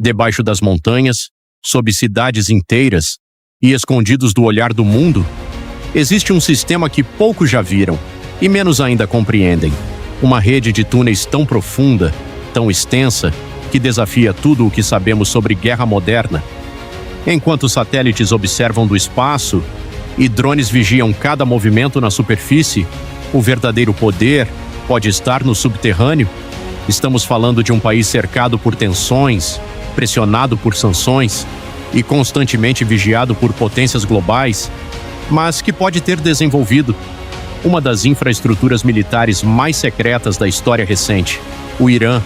Debaixo das montanhas, sob cidades inteiras e escondidos do olhar do mundo, existe um sistema que poucos já viram e menos ainda compreendem. Uma rede de túneis tão profunda, tão extensa, que desafia tudo o que sabemos sobre guerra moderna. Enquanto satélites observam do espaço e drones vigiam cada movimento na superfície, o verdadeiro poder pode estar no subterrâneo. Estamos falando de um país cercado por tensões, pressionado por sanções e constantemente vigiado por potências globais, mas que pode ter desenvolvido uma das infraestruturas militares mais secretas da história recente, o Irã.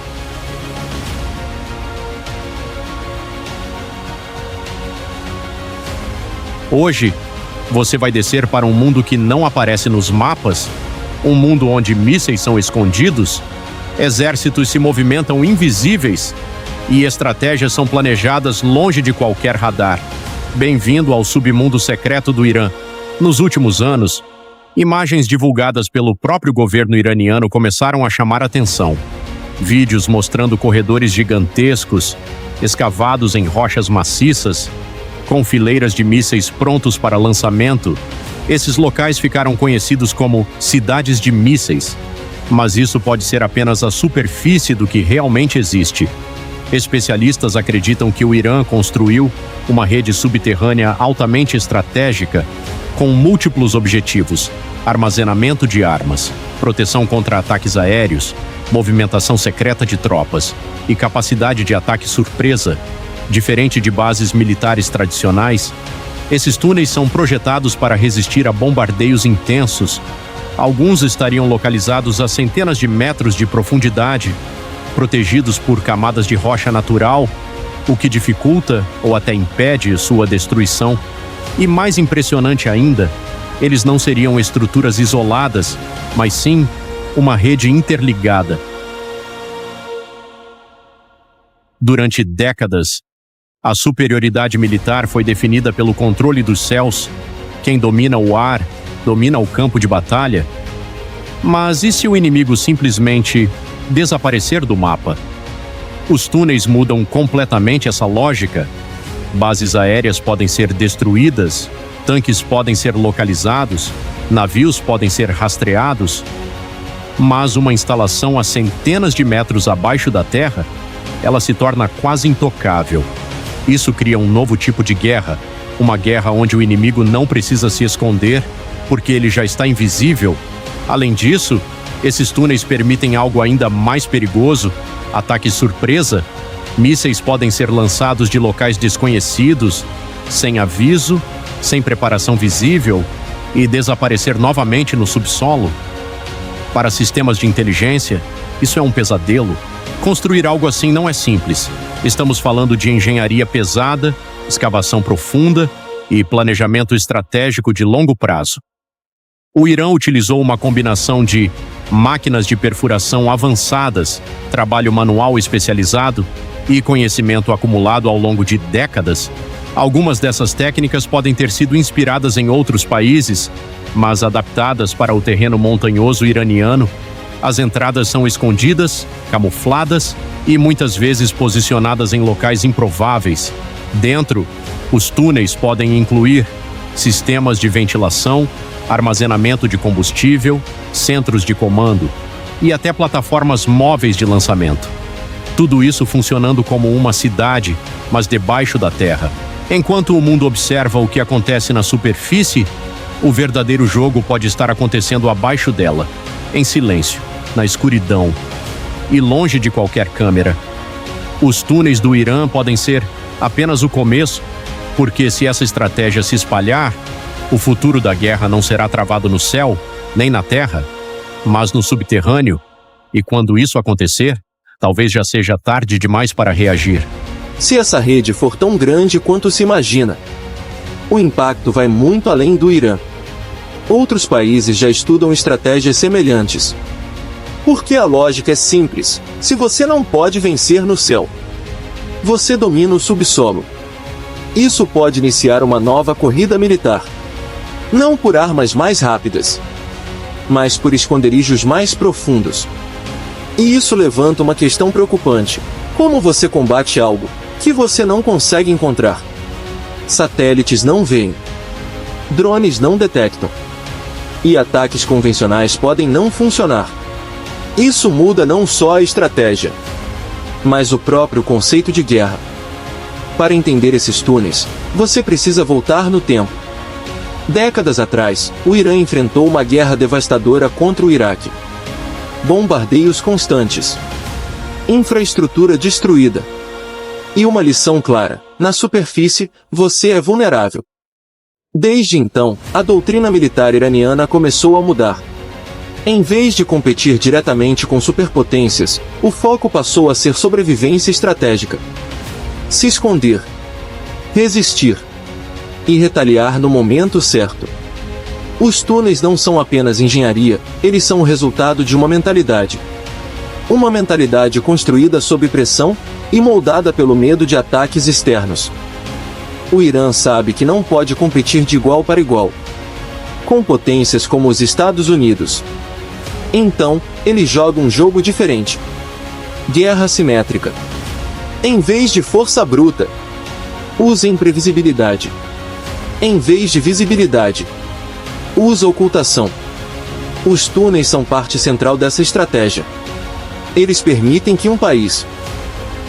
Hoje, você vai descer para um mundo que não aparece nos mapas, um mundo onde mísseis são escondidos, exércitos se movimentam invisíveis e estratégias são planejadas longe de qualquer radar. Bem-vindo ao submundo secreto do Irã. Nos últimos anos, imagens divulgadas pelo próprio governo iraniano começaram a chamar atenção. Vídeos mostrando corredores gigantescos, escavados em rochas maciças, com fileiras de mísseis prontos para lançamento. Esses locais ficaram conhecidos como cidades de mísseis, mas isso pode ser apenas a superfície do que realmente existe. Especialistas acreditam que o Irã construiu uma rede subterrânea altamente estratégica, com múltiplos objetivos: armazenamento de armas, proteção contra ataques aéreos, movimentação secreta de tropas e capacidade de ataque surpresa. Diferente de bases militares tradicionais, esses túneis são projetados para resistir a bombardeios intensos. Alguns estariam localizados a centenas de metros de profundidade, protegidos por camadas de rocha natural, o que dificulta ou até impede sua destruição. E mais impressionante ainda, eles não seriam estruturas isoladas, mas sim uma rede interligada. Durante décadas, a superioridade militar foi definida pelo controle dos céus. Quem domina o ar, domina o campo de batalha. Mas e se o inimigo simplesmente desaparecer do mapa? Os túneis mudam completamente essa lógica. Bases aéreas podem ser destruídas, tanques podem ser localizados, navios podem ser rastreados. Mas uma instalação a centenas de metros abaixo da terra, ela se torna quase intocável. Isso cria um novo tipo de guerra, uma guerra onde o inimigo não precisa se esconder, porque ele já está invisível. Além disso, esses túneis permitem algo ainda mais perigoso: ataque surpresa. Mísseis podem ser lançados de locais desconhecidos, sem aviso, sem preparação visível, e desaparecer novamente no subsolo. Para sistemas de inteligência, isso é um pesadelo. Construir algo assim não é simples. Estamos falando de engenharia pesada, escavação profunda e planejamento estratégico de longo prazo. O Irã utilizou uma combinação de máquinas de perfuração avançadas, trabalho manual especializado e conhecimento acumulado ao longo de décadas. Algumas dessas técnicas podem ter sido inspiradas em outros países, mas adaptadas para o terreno montanhoso iraniano. As entradas são escondidas, camufladas e muitas vezes posicionadas em locais improváveis. Dentro, os túneis podem incluir sistemas de ventilação, armazenamento de combustível, centros de comando e até plataformas móveis de lançamento. Tudo isso funcionando como uma cidade, mas debaixo da terra. Enquanto o mundo observa o que acontece na superfície, o verdadeiro jogo pode estar acontecendo abaixo dela, em silêncio, na escuridão e longe de qualquer câmera. Os túneis do Irã podem ser apenas o começo, porque se essa estratégia se espalhar, o futuro da guerra não será travado no céu, nem na terra, mas no subterrâneo. E quando isso acontecer, talvez já seja tarde demais para reagir. Se essa rede for tão grande quanto se imagina, o impacto vai muito além do Irã. Outros países já estudam estratégias semelhantes. Porque a lógica é simples: se você não pode vencer no céu, você domina o subsolo. Isso pode iniciar uma nova corrida militar. Não por armas mais rápidas, mas por esconderijos mais profundos. E isso levanta uma questão preocupante: como você combate algo que você não consegue encontrar. Satélites não veem. Drones não detectam. E ataques convencionais podem não funcionar. Isso muda não só a estratégia, mas o próprio conceito de guerra. Para entender esses túneis, você precisa voltar no tempo. Décadas atrás, o Irã enfrentou uma guerra devastadora contra o Iraque. Bombardeios constantes. Infraestrutura destruída. E uma lição clara: na superfície, você é vulnerável. Desde então, a doutrina militar iraniana começou a mudar. Em vez de competir diretamente com superpotências, o foco passou a ser sobrevivência estratégica. Se esconder, resistir e retaliar no momento certo. Os túneis não são apenas engenharia, eles são o resultado de uma mentalidade. Uma mentalidade construída sob pressão e moldada pelo medo de ataques externos. O Irã sabe que não pode competir de igual para igual com potências como os Estados Unidos. Então, ele joga um jogo diferente. Guerra assimétrica. Em vez de força bruta, usa imprevisibilidade. Em vez de visibilidade, usa ocultação. Os túneis são parte central dessa estratégia. Eles permitem que um país,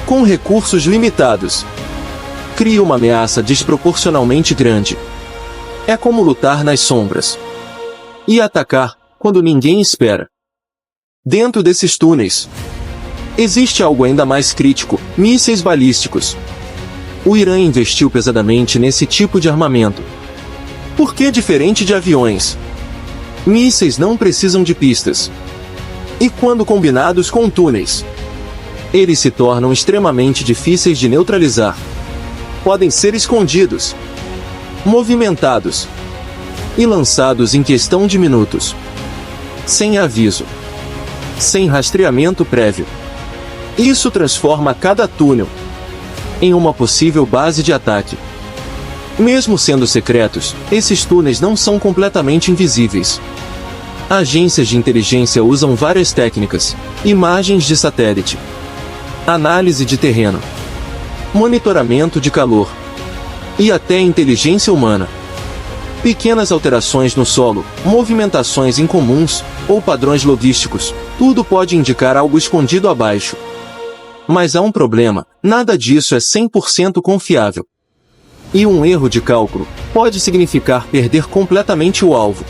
com recursos limitados, crie uma ameaça desproporcionalmente grande. É como lutar nas sombras e atacar quando ninguém espera. Dentro desses túneis, existe algo ainda mais crítico: mísseis balísticos. O Irã investiu pesadamente nesse tipo de armamento. Porque, diferente de aviões, mísseis não precisam de pistas. E quando combinados com túneis, eles se tornam extremamente difíceis de neutralizar. Podem ser escondidos, movimentados e lançados em questão de minutos. Sem aviso. Sem rastreamento prévio. Isso transforma cada túnel em uma possível base de ataque. Mesmo sendo secretos, esses túneis não são completamente invisíveis. Agências de inteligência usam várias técnicas: imagens de satélite, análise de terreno, monitoramento de calor e até inteligência humana. Pequenas alterações no solo, movimentações incomuns ou padrões logísticos, tudo pode indicar algo escondido abaixo. Mas há um problema: nada disso é 100% confiável. E um erro de cálculo pode significar perder completamente o alvo.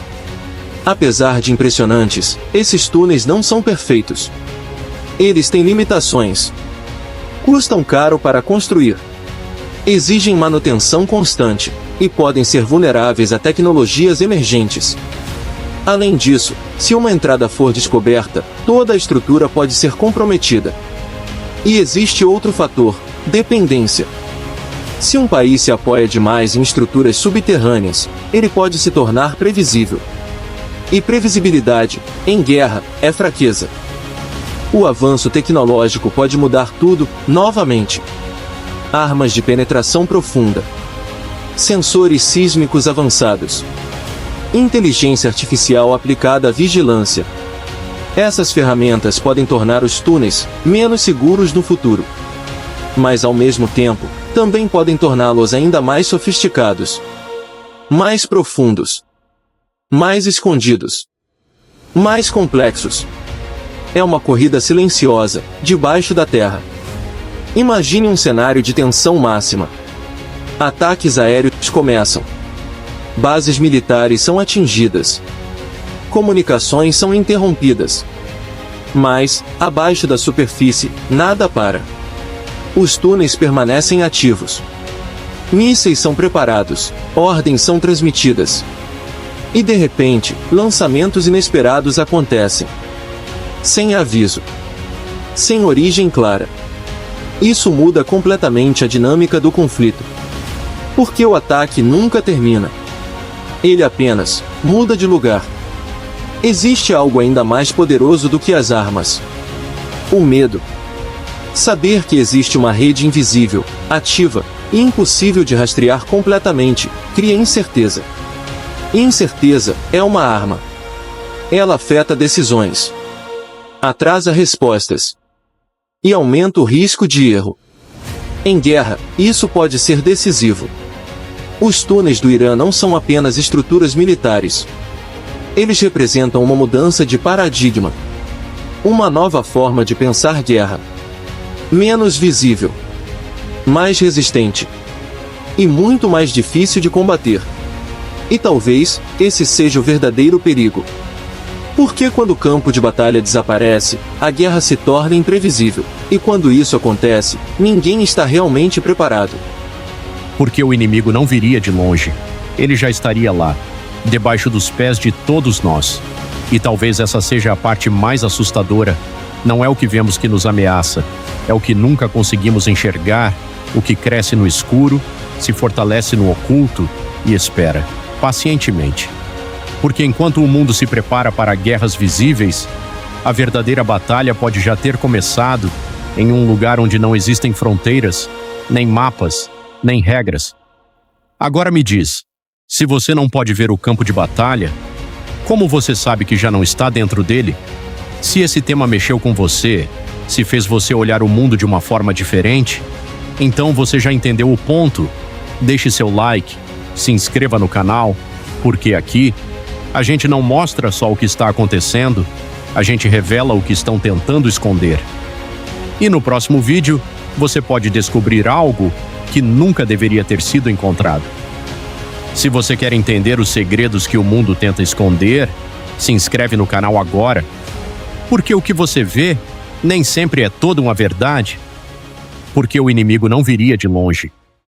Apesar de impressionantes, esses túneis não são perfeitos. Eles têm limitações. Custam caro para construir. Exigem manutenção constante e podem ser vulneráveis a tecnologias emergentes. Além disso, se uma entrada for descoberta, toda a estrutura pode ser comprometida. E existe outro fator: dependência. Se um país se apoia demais em estruturas subterrâneas, ele pode se tornar previsível. E previsibilidade, em guerra, é fraqueza. O avanço tecnológico pode mudar tudo, novamente. Armas de penetração profunda. Sensores sísmicos avançados. Inteligência artificial aplicada à vigilância. Essas ferramentas podem tornar os túneis menos seguros no futuro. Mas ao mesmo tempo, também podem torná-los ainda mais sofisticados, mais profundos, mais escondidos, mais complexos. É uma corrida silenciosa, debaixo da terra. Imagine um cenário de tensão máxima. Ataques aéreos começam. Bases militares são atingidas. Comunicações são interrompidas. Mas, abaixo da superfície, nada para. Os túneis permanecem ativos. Mísseis são preparados, ordens são transmitidas. E de repente, lançamentos inesperados acontecem. Sem aviso. Sem origem clara. Isso muda completamente a dinâmica do conflito. Porque o ataque nunca termina. Ele apenas muda de lugar. Existe algo ainda mais poderoso do que as armas: o medo. Saber que existe uma rede invisível, ativa e impossível de rastrear completamente, cria incerteza. E incerteza é uma arma. Ela afeta decisões, atrasa respostas e aumenta o risco de erro. Em guerra, isso pode ser decisivo. Os túneis do Irã não são apenas estruturas militares. Eles representam uma mudança de paradigma. Uma nova forma de pensar guerra. Menos visível. Mais resistente. E muito mais difícil de combater. E talvez, esse seja o verdadeiro perigo. Porque quando o campo de batalha desaparece, a guerra se torna imprevisível. E quando isso acontece, ninguém está realmente preparado. Porque o inimigo não viria de longe. Ele já estaria lá, debaixo dos pés de todos nós. E talvez essa seja a parte mais assustadora. Não é o que vemos que nos ameaça, é o que nunca conseguimos enxergar, o que cresce no escuro, se fortalece no oculto e espera, pacientemente. Porque enquanto o mundo se prepara para guerras visíveis, a verdadeira batalha pode já ter começado em um lugar onde não existem fronteiras, nem mapas, nem regras. Agora me diz, se você não pode ver o campo de batalha, como você sabe que já não está dentro dele? Se esse tema mexeu com você, se fez você olhar o mundo de uma forma diferente, então você já entendeu o ponto. Deixe seu like, se inscreva no canal, porque aqui a gente não mostra só o que está acontecendo, a gente revela o que estão tentando esconder. E no próximo vídeo, você pode descobrir algo que nunca deveria ter sido encontrado. Se você quer entender os segredos que o mundo tenta esconder, se inscreve no canal agora, porque o que você vê nem sempre é toda uma verdade, porque o inimigo não viria de longe.